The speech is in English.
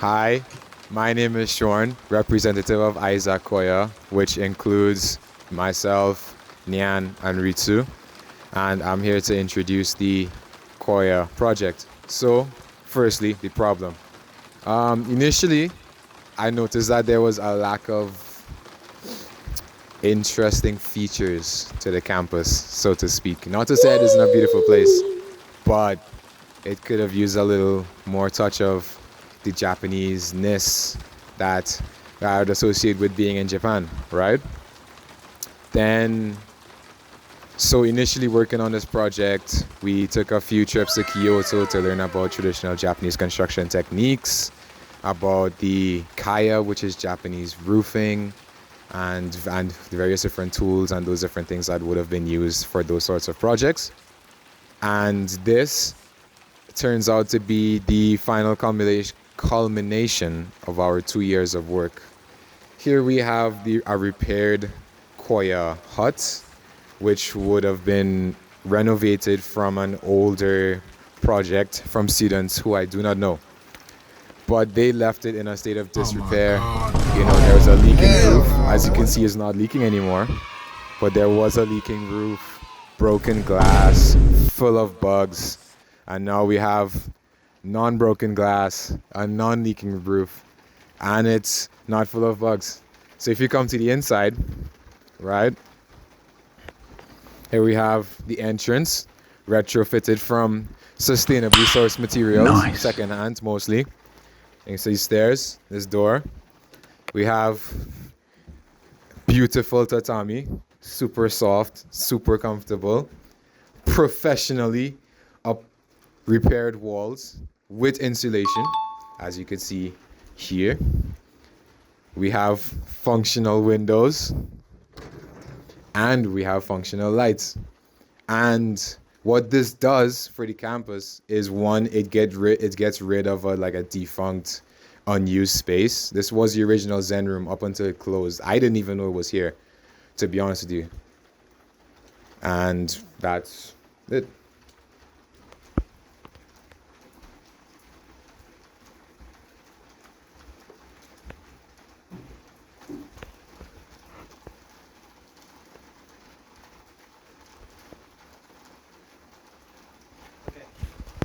Hi, my name is Sean, representative of ISAK Koya, which includes myself, Nian, and Ritsu, and I'm here to introduce the Koya project. So, firstly, the problem. Initially, I noticed that there was a lack of interesting features to the campus, so to speak. Not to say it isn't a beautiful place, but it could have used a little more touch of the Japanese-ness that I would associate with being in Japan, right? Then, so initially working on this project, we took a few trips to Kyoto to learn about traditional Japanese construction techniques, about the Kaya, which is Japanese roofing, and the various different tools and those different things that would have been used for those sorts of projects. And this turns out to be the final culmination of our 2 years of work. Here we have a repaired Koya hut, which would have been renovated from an older project from students who I do not know. But they left it in a state of disrepair. There was a leaking roof. As you can see, it's not leaking anymore. But there was a leaking roof, broken glass, full of bugs. And now we have non-broken glass, a non-leaking roof, and it's not full of bugs. So if you come to the inside, right, here we have the entrance, retrofitted from sustainably sourced materials, Nice. secondhand mostly. You can see stairs, this door. We have beautiful tatami, super soft, super comfortable, professionally up repaired walls with insulation, as you can see here. We have functional windows and we have functional lights. And what this does for the campus is, one, it gets rid of a defunct, unused space. This was the original Zen room up until it closed. I didn't even know it was here, to be honest with you. And that's it.